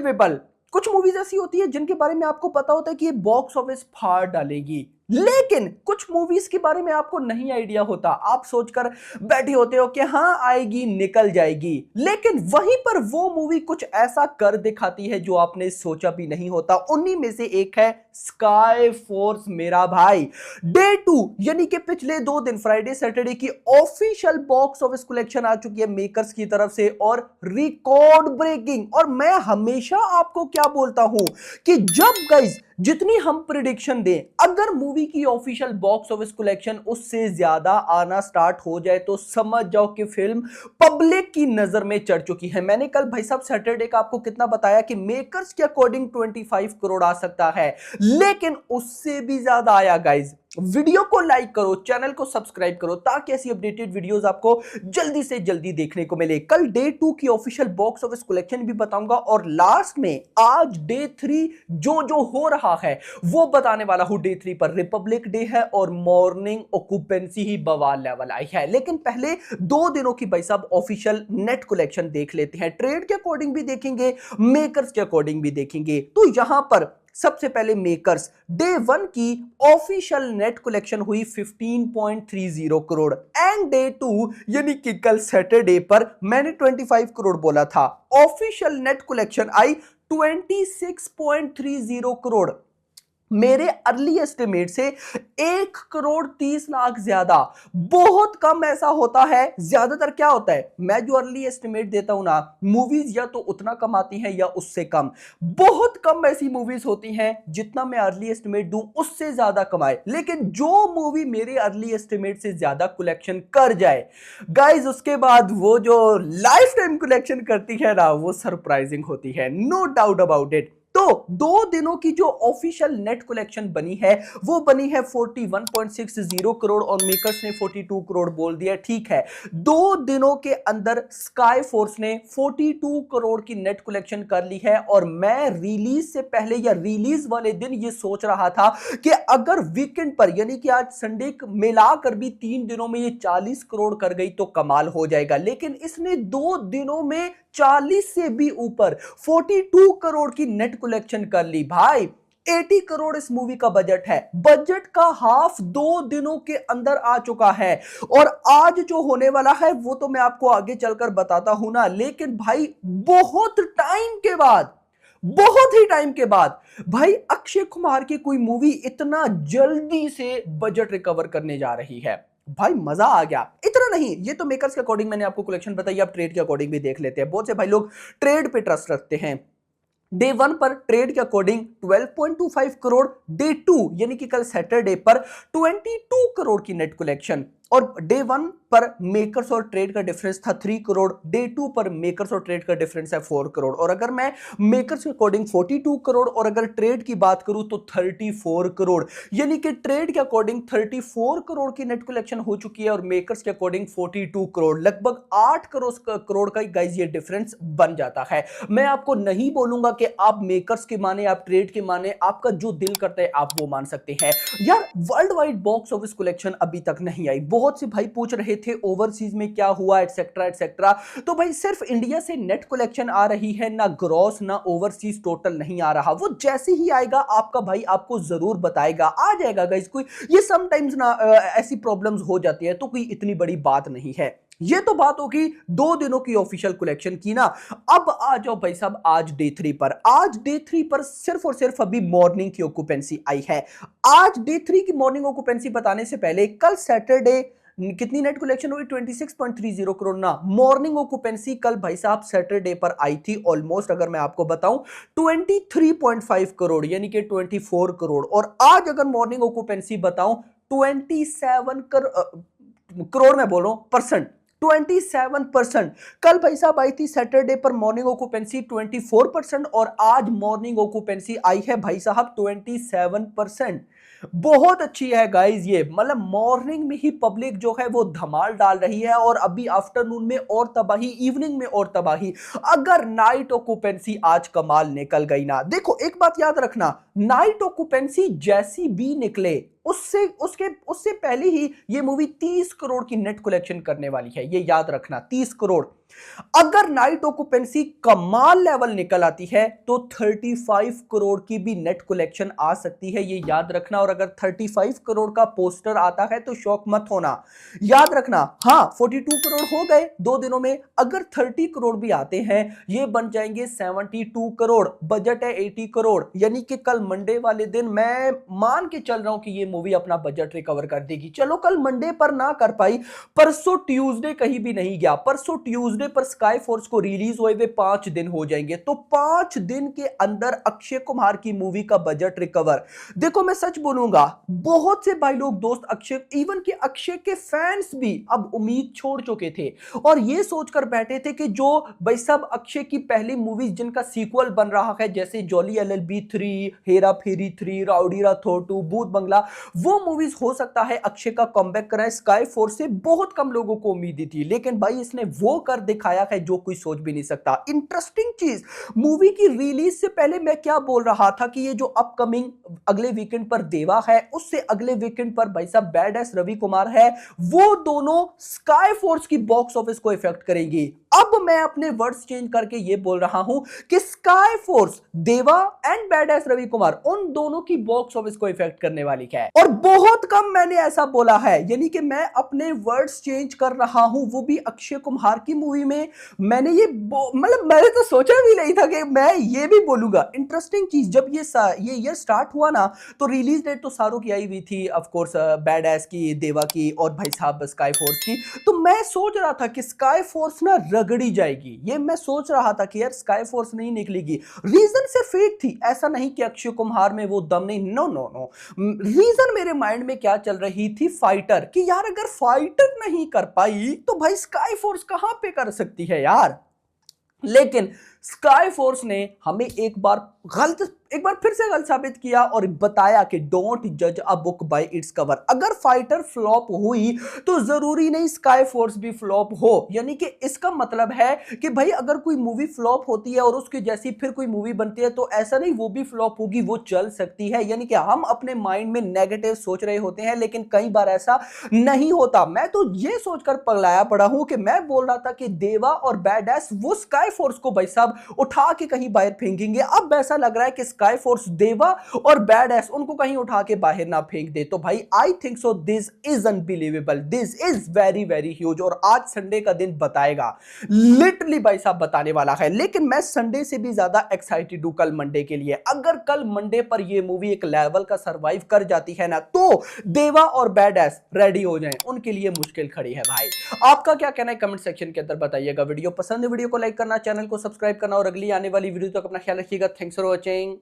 Unbelievable. कुछ movies ऐसी होती है जिनके बारे में आपको पता होता है कि ये बॉक्स ऑफिस फाड़ डालेगी, लेकिन कुछ मूवीज के बारे में आपको नहीं आइडिया होता। आप सोचकर बैठे होते हो कि हाँ आएगी निकल जाएगी, लेकिन वहीं पर वो मूवी कुछ ऐसा कर दिखाती है जो आपने सोचा भी नहीं होता। उन्हीं में से एक है स्काई फोर्स मेरा भाई। डे 2 यानी कि पिछले 2 दिन फ्राइडे सैटरडे की ऑफिशियल बॉक्स ऑफिस कलेक्शन आ चुकी है मेकर्स की तरफ से, और रिकॉर्ड ब्रेकिंग। और मैं हमेशा आपको क्या बोलता हूं कि जब गाइस जितनी हम प्रिडिक्शन दें, अगर मूवी की ऑफिशियल बॉक्स ऑफिस कलेक्शन उससे ज्यादा आना स्टार्ट हो जाए तो समझ जाओ कि फिल्म पब्लिक की नजर में चढ़ चुकी है। मैंने कल भाई साहब सैटरडे का आपको कितना बताया कि मेकर्स के अकॉर्डिंग 25 करोड़ आ सकता है, लेकिन उससे भी ज्यादा आया गाइज। वीडियो को लाइक करो, चैनल को सब्सक्राइब करो ताकि ऐसी अपडेटेड वीडियोस आपको जल्दी से जल्दी देखने को मिले। कल डे 2 की ऑफिशियल बॉक्स ऑफिस कलेक्शन भी बताऊंगा, और लास्ट में आज डे 3 जो हो रहा है वो बताने वाला हूं। डे 3 पर रिपब्लिक डे है और मॉर्निंग ऑक्यूपेंसी ही बवाल लेवल आई है। लेकिन पहले 2 दिनों की भाई साहब ऑफिशियल नेट कलेक्शन देख लेते हैं। ट्रेड के अकॉर्डिंग भी देखेंगे, मेकर्स के अकॉर्डिंग भी देखेंगे। तो यहां पर सबसे पहले मेकर्स डे 1 की ऑफिशियल नेट कलेक्शन हुई 15.30 करोड़, एंड डे 2 यानी कि कल सैटरडे पर मैंने 25 करोड़ बोला था, ऑफिशियल नेट कलेक्शन आई 26.30 करोड़। मेरे अर्ली एस्टिमेट से 1 करोड़ 30 लाख ज्यादा। बहुत कम ऐसा होता है, ज्यादातर क्या होता है, मैं जो अर्ली एस्टिमेट देता हूं ना, मूवीज या तो उतना कमाती हैं या उससे कम। बहुत कम ऐसी मूवीज होती हैं जितना मैं अर्ली एस्टिमेट दूं उससे ज्यादा कमाए, लेकिन जो मूवी मेरे अर्ली एस्टिमेट से ज्यादा कलेक्शन कर जाए गाइज, उसके बाद वो जो लाइफ टाइम कलेक्शन करती है ना, वो सरप्राइजिंग होती है, नो डाउट अबाउट इट। तो 2 दिनों की जो ऑफिशियल नेट कलेक्शन बनी है वो बनी है 41.60 करोड़, और मेकर्स ने 42 करोड़ बोल दिया। ठीक है, 2 दिनों के अंदर स्काई फोर्स ने 42 करोड़ की नेट कलेक्शन कर ली है। और मैं रिलीज से पहले या रिलीज वाले दिन ये सोच रहा था कि अगर वीकेंड पर यानी कि आज संडे मिलाकर भी 3 दिनों में ये 40 करोड़ कर गई तो कमाल हो जाएगा, लेकिन इसने 2 दिनों में 40 से भी ऊपर 42 करोड़ की नेट कलेक्शन कर ली। भाई 80 करोड़ इस मूवी का बजट है, बजट का हाफ 2 दिनों के अंदर आ चुका है। और आज जो होने वाला है वो तो मैं आपको आगे चलकर बताता हूं ना, लेकिन भाई बहुत टाइम के बाद, बहुत ही टाइम के बाद भाई अक्षय कुमार की कोई मूवी इतना जल्दी से बजट रिकवर करने जा रही है। भाई मजा आ गया। इतना नहीं, ये तो मेकर्स के अकॉर्डिंग मैंने आपको कलेक्शन बताई, आप ट्रेड के अकॉर्डिंग भी देख लेते हैं। बहुत से भाई लोग ट्रेड पे ट्रस्ट रखते हैं। डे 1 पर ट्रेड के अकॉर्डिंग 12.25 करोड़, डे 2 यानी कि कल सैटरडे पर 22 करोड़ की नेट कलेक्शन। और डे 1 पर मेकर्स और ट्रेड का डिफरेंस था 3 करोड़, डे 2 पर मेकर्स और ट्रेड का डिफरेंस है 4 करोड़। और अगर मैं मेकर्स के अकॉर्डिंग 42 करोड़ और अगर ट्रेड की बात करूं तो 34 करोड़, यानी कि ट्रेड के अकॉर्डिंग 34 करोड़ की नेट कलेक्शन हो चुकी है और मेकर्स के अकॉर्डिंग 42 करोड़, लगभग 8 करोड़ का गाइस ये डिफरेंस बन जाता है। मैं आपको नहीं बोलूंगा कि आप मेकर्स के माने, आप ट्रेड के माने, आपका जो दिल करता है आप वो मान सकते हैं। यार world wide box office collection अभी तक नहीं आई। बहुत से भाई पूछ रहे थे ओवरसीज में क्या हुआ एटसेट्रा एटसेट्रा, तो भाई सिर्फ इंडिया से नेट कलेक्शन आ रही है, ना ग्रॉस ना ओवरसीज टोटल नहीं आ रहा। वो जैसे ही आएगा आपका भाई आपको जरूर बताएगा, आ जाएगा गाइस। कोई ये समटाइम्स ना ऐसी प्रॉब्लम्स हो जाती है, तो कोई इतनी बड़ी बात नहीं है। ये तो बात होगी 2 दिनों की ऑफिशियल कलेक्शन की ना। अब आ जाओ भाई साहब आज डे 3 पर। आज डे 3 पर सिर्फ और सिर्फ अभी मॉर्निंग की ऑक्यूपेंसी आई है। आज डे 3 की मॉर्निंग ऑक्यूपेंसी बताने से पहले कल सैटरडे कितनी नेट कलेक्शन हुई, 26.30 करोड़ ना। मॉर्निंग ऑक्यूपेंसी कल भाई साहब सैटरडे पर आई थी ऑलमोस्ट, अगर मैं आपको बताऊं 23.5 करोड़ यानी कि 24 करोड़। और आज अगर मॉर्निंग ऑक्यूपेंसी बताऊं 27 करोड़ में बोलो परसेंट, 27%। कल भाई साहब आई थी सैटरडे पर मॉर्निंग ऑक्यूपेंसी 24% और आज मॉर्निंग ऑक्यूपेंसी आई है भाई साहब 27%। बहुत अच्छी है गाइज ये, मतलब मॉर्निंग में ही पब्लिक जो है वो धमाल डाल रही है, और अभी आफ्टरनून में और तबाही, इवनिंग में और तबाही। अगर नाइट ऑक्यूपेंसी आज कमाल निकल गई ना, देखो एक बात याद रखना, नाइट ऑक्यूपेंसी जैसी भी निकले उससे पहले ही ये मूवी 30 करोड़ की नेट कलेक्शन करने वाली है, ये याद रखना 30 करोड़। अगर नाइट ऑक्यूपेंसी कमाल लेवल निकल आती है तो 35 करोड़ की भी नेट कलेक्शन आ सकती है, ये याद रखना। और अगर 35 करोड़ का पोस्टर आता है तो शौक मत होना, याद रखना। हां 42 करोड़ हो गए 2 दिनों में, अगर 30 करोड़ भी आते हैं ये बन जाएंगे 72 करोड़। बजट है 80 करोड़, यानी कि कल मंडे वाले दिन मैं मान के चल रहा हूं कि ये मूवी अपना बजट रिकवर कर देगी। चलो कल मंडे पर ना कर पाई, परसों ट्यूसडे कहीं भी नहीं गया, परसों ट्यूसडे पर स्काई फोर्स को रिलीज हुए हुए 5 दिन हो जाएंगे, तो 5 दिन के अंदर अक्षय कुमार की मूवी का बजट रिकवर। देखो मैं सच बोलूंगा, बहुत से भाई लोग दोस्त अक्षय, इवन कि अक्षय के फैंस भी अब उम्मीद छोड़ चुके थे और ये सोचकर बैठे थे कि जो भाई साहब अक्षय की पहली मूवीज जिनका सीक्वल बन रहा है, जैसे जॉली LLB 3, हेरा फेरी 3, राउडी राठौर 2, भूत बंगला, वो मूवीज हो सकता है अक्षय का कमबैक कराए। स्काई फोर्स से बहुत कम लोगों को उम्मीद थी, लेकिन भाई इसने वो कर दिखाया है जो कोई सोच भी नहीं सकता। इंटरेस्टिंग चीज, मूवी की रिलीज से पहले मैं क्या बोल रहा था कि ये जो अपकमिंग अगले वीकेंड पर देवा है, उससे अगले वीकेंड पर भाई साहब बैड एस रवि कुमार है, वो दोनों स्काई फोर्स की बॉक्स ऑफिस को इफेक्ट करेंगी। अब मैं अपने वर्ड्स चेंज करके ये बोल रहा हूं कि Sky Force, Deva and Badass Ravi Kumar, उन दोनों की बॉक्स ऑफिस को इफेक्ट करने वाली है। और बहुत कम मैंने ऐसा बोला है, यानी कि मैं अपने वर्ड्स चेंज कर रहा हूं, वो भी अक्षय कुमार की मूवी में। मैंने ये मतलब मैंने तो सोचा भी नहीं था कि मैं ये भी बोलूंगा। इंटरेस्टिंग चीज, जब ये स्टार्ट हुआ ना, तो रिलीज डेट तो सारों की आई हुई थी, ऑफ कोर्स बैड एस की, देवा की और भाई साहब स्काई फोर्स की। तो मैं सोच रहा था कि स्काई फोर्स ना रगड़ी जाएगी, ये मैं सोच रहा था कि यार स्काई फोर्स नहीं निकलेगी। रीजन सिर्फ एक थी, ऐसा नहीं कि अक्षय कुमार में वो दम नहीं, नो नो नो। रीजन मेरे माइंड में क्या चल रही थी, फाइटर, कि यार अगर फाइटर नहीं कर पाई तो भाई स्काई फोर्स कहां पे कर सकती है यार। लेकिन स्काई फोर्स ने हमें एक बार फिर से गलत साबित किया और बताया कि डोंट जज a book by its cover. अगर फाइटर फ्लॉप हुई तो जरूरी नहीं स्काई फोर्स भी फ्लॉप हो, यानी कि इसका मतलब है कि भाई अगर कोई मूवी फ्लॉप होती है और उसके जैसी फिर कोई मूवी बनती है तो ऐसा नहीं वो भी फ्लॉप होगी, वो चल सकती है। यानी कि हम अपने माइंड में नेगेटिव सोच रहे होते हैं, लेकिन कई बार ऐसा नहीं होता। मैं तो ये सोचकर पगलाया पड़ा हूं कि मैं बोल रहा था कि देवा और बैड एस वो स्काई फोर्स को भाई साहब उठा के कहीं बाहर फेंकेंगे। अब ऐसा लग रहा है कि स्काई फोर्स देवा और बैड एस उनको कहीं उठा के बाहर ना फेंक दे। तो भाई I think so this is unbelievable, this is very very huge. और आज संडे का दिन बताएगा, लिटरली भाई साहब बताने वाला है। लेकिन मैं संडे से भी ज्यादा एक्साइटेड हूं कल मंडे के लिए। अगर कल मंडे पर यह मूवी एक लेवल का सर्वाइव कर जाती है ना, तो देवा और बैड एस रेडी हो जाएं, उनके लिए मुश्किल खड़ी है भाई। आपका क्या कहना है कमेंट सेक्शन के अंदर बताइएगा। वीडियो पसंद है वीडियो को लाइक करना, चैनल को सब्सक्राइब करना और अगली आने वाली वीडियो तक अपना ख्याल रखिएगा। Thanks for watching.